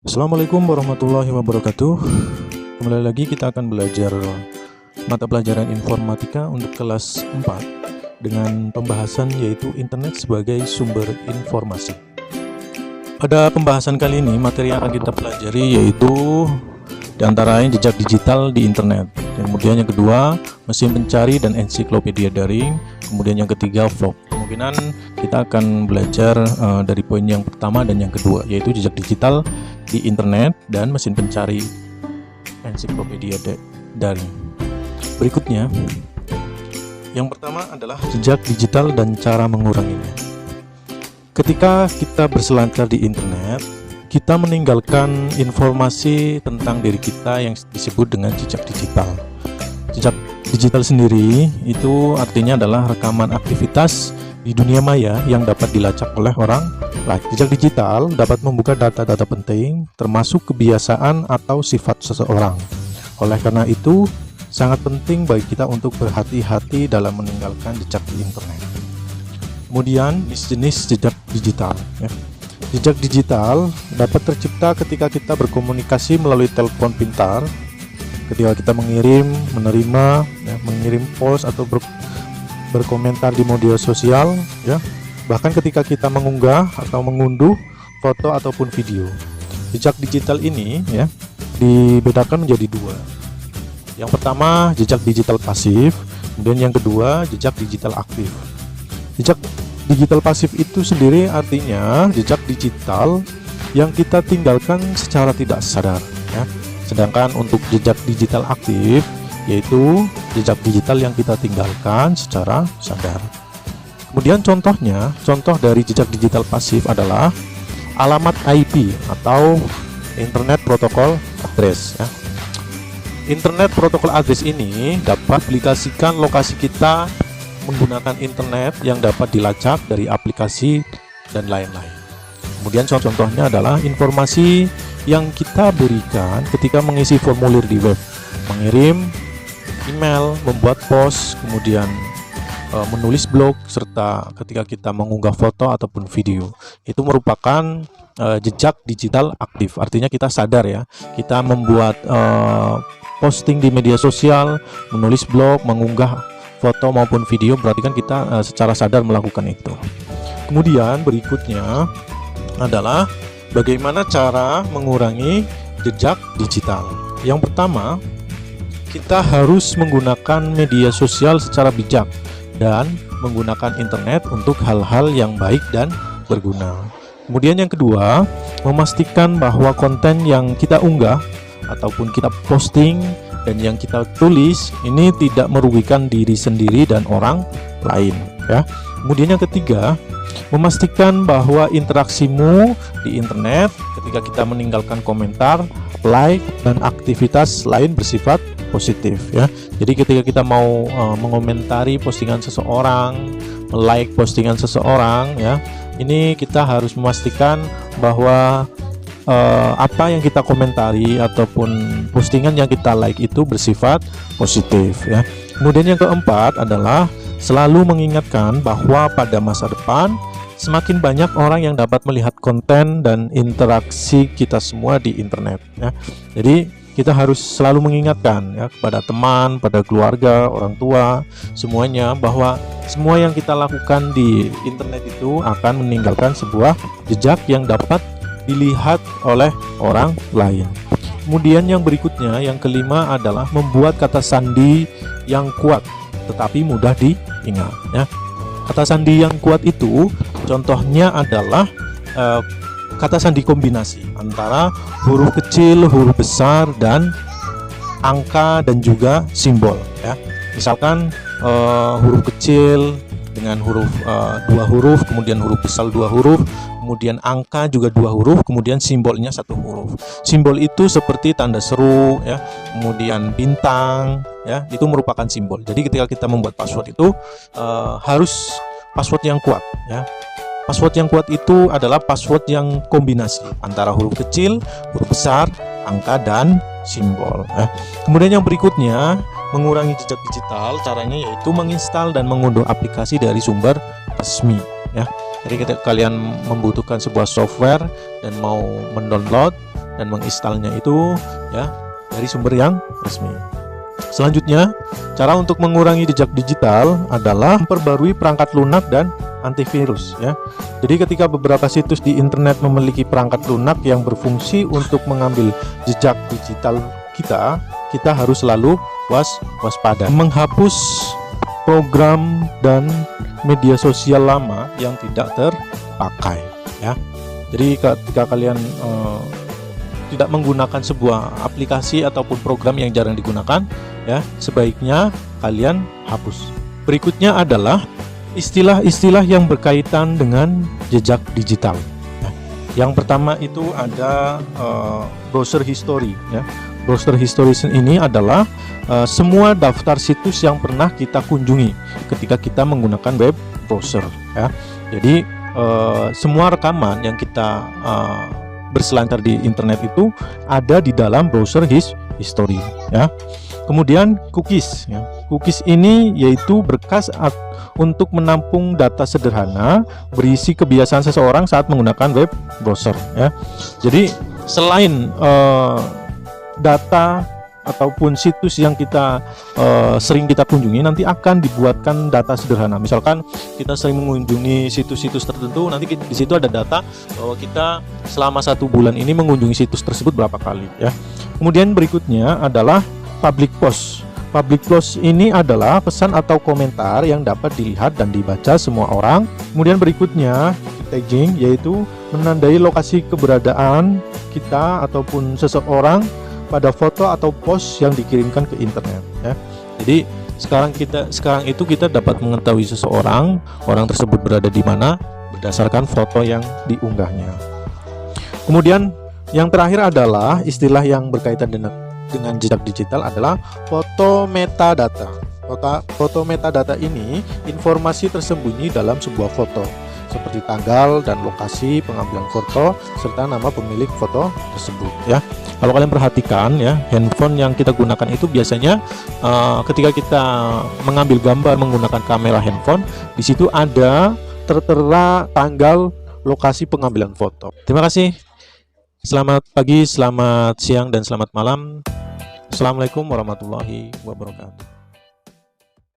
Assalamualaikum warahmatullahi wabarakatuh. Kembali lagi kita akan belajar mata pelajaran informatika untuk kelas 4 dengan pembahasan yaitu internet sebagai sumber informasi. Pada pembahasan kali ini materi yang akan kita pelajari yaitu diantaranya jejak digital di internet. Kemudian yang kedua mesin pencari dan ensiklopedia daring. Kemudian yang ketiga vlog. Kemungkinan kita akan belajar dari poin yang pertama dan yang kedua yaitu jejak digital di internet dan mesin pencari ensiklopedia daring. Berikutnya, yang pertama adalah jejak digital dan cara menguranginya. Ketika kita berselancar di internet, kita meninggalkan informasi tentang diri kita yang disebut dengan jejak digital. Jejak digital sendiri itu artinya adalah rekaman aktivitas di dunia maya yang dapat dilacak oleh orang lain. Jejak digital dapat membuka data-data penting, termasuk kebiasaan atau sifat seseorang. Oleh karena itu, sangat penting bagi kita untuk berhati-hati dalam meninggalkan jejak di internet. Kemudian, jenis jejak digital. Jejak digital dapat tercipta ketika kita berkomunikasi melalui telepon pintar, ketika kita mengirim, menerima, mengirim post atau berkomentar di media sosial, bahkan ketika kita mengunggah atau mengunduh foto ataupun video. Jejak digital ini dibedakan menjadi dua. Yang pertama jejak digital pasif, kemudian yang kedua jejak digital aktif. Jejak digital pasif itu sendiri artinya jejak digital yang kita tinggalkan secara tidak sadar, Sedangkan untuk jejak digital aktif yaitu jejak digital yang kita tinggalkan secara sadar. Kemudian contoh dari jejak digital pasif adalah alamat IP atau Internet Protocol Address. Internet Protocol Address ini dapat aplikasikan lokasi kita menggunakan internet yang dapat dilacak dari aplikasi dan lain-lain. Kemudian contohnya adalah informasi yang kita berikan ketika mengisi formulir di web, mengirim email, membuat post, kemudian menulis blog, serta ketika kita mengunggah foto ataupun video. Itu merupakan jejak digital aktif. Artinya kita sadar kita membuat posting di media sosial, menulis blog, mengunggah foto maupun video, berarti kan kita secara sadar melakukan itu. Kemudian berikutnya adalah bagaimana cara mengurangi jejak digital. Yang pertama, kita harus menggunakan media sosial secara bijak dan menggunakan internet untuk hal-hal yang baik dan berguna. Kemudian yang kedua, memastikan bahwa konten yang kita unggah ataupun kita posting dan yang kita tulis ini tidak merugikan diri sendiri dan orang lain, Kemudian yang ketiga, memastikan bahwa interaksimu di internet ketika kita meninggalkan komentar, like, dan aktivitas lain bersifat positif, Jadi ketika kita mau mengomentari postingan seseorang, like postingan seseorang, ini kita harus memastikan bahwa apa yang kita komentari ataupun postingan yang kita like itu bersifat positif, Kemudian yang keempat adalah selalu mengingatkan bahwa pada masa depan semakin banyak orang yang dapat melihat konten dan interaksi kita semua di internet, Jadi kita harus selalu mengingatkan kepada teman, pada keluarga, orang tua, semuanya bahwa semua yang kita lakukan di internet itu akan meninggalkan sebuah jejak yang dapat dilihat oleh orang lain. Kemudian yang berikutnya, yang kelima adalah membuat kata sandi yang kuat tetapi mudah diingat, Kata sandi yang kuat itu contohnya adalah kata sandi kombinasi antara huruf kecil, huruf besar, dan angka dan juga simbol, Misalkan huruf kecil dengan huruf 2 huruf, kemudian huruf besar 2 huruf, kemudian angka juga 2 huruf, kemudian simbolnya 1 huruf. Simbol itu seperti tanda seru, kemudian bintang, itu merupakan simbol. Jadi ketika kita membuat password itu harus password yang kuat, Password yang kuat itu adalah password yang kombinasi antara huruf kecil, huruf besar, angka, dan simbol. Kemudian yang berikutnya, mengurangi jejak digital, caranya yaitu menginstal dan mengunduh aplikasi dari sumber resmi. Jadi ketika kalian membutuhkan sebuah software dan mau mendownload dan menginstalnya itu ya dari sumber yang resmi. Selanjutnya, cara untuk mengurangi jejak digital adalah memperbarui perangkat lunak dan antivirus ya. Jadi ketika beberapa situs di internet memiliki perangkat lunak yang berfungsi untuk mengambil jejak digital kita harus selalu waspada. Menghapus program dan media sosial lama yang tidak terpakai ya. Jadi ketika kalian tidak menggunakan sebuah aplikasi ataupun program yang jarang digunakan ya, sebaiknya kalian hapus. Berikutnya adalah istilah-istilah yang berkaitan dengan jejak digital ya. Yang pertama itu ada browser history ya. Browser history ini adalah semua daftar situs yang pernah kita kunjungi ketika kita menggunakan web browser ya. Jadi semua rekaman yang kita berselancar di internet itu ada di dalam browser history ya. Kemudian cookies ya. Cookies ini yaitu berkas untuk menampung data sederhana berisi kebiasaan seseorang saat menggunakan web browser ya. Jadi selain data ataupun situs yang kita sering kita kunjungi, nanti akan dibuatkan data sederhana. Misalkan kita sering mengunjungi situs-situs tertentu, nanti di situ ada data bahwa kita selama 1 bulan ini mengunjungi situs tersebut berapa kali ya. Kemudian berikutnya adalah public post. Public post ini adalah pesan atau komentar yang dapat dilihat dan dibaca semua orang. Kemudian berikutnya tagging, yaitu menandai lokasi keberadaan kita ataupun seseorang pada foto atau post yang dikirimkan ke internet ya. Jadi sekarang itu kita dapat mengetahui seseorang, orang tersebut berada di mana berdasarkan foto yang diunggahnya. Kemudian yang terakhir adalah istilah yang berkaitan dengan jejak digital adalah foto metadata. Foto metadata ini informasi tersembunyi dalam sebuah foto seperti tanggal dan lokasi pengambilan foto serta nama pemilik foto tersebut ya. Kalau kalian perhatikan ya, handphone yang kita gunakan itu biasanya ketika kita mengambil gambar menggunakan kamera handphone, di situ ada tertera tanggal, lokasi pengambilan foto. Terima kasih. Selamat pagi, selamat siang, dan selamat malam. Assalamualaikum warahmatullahi wabarakatuh.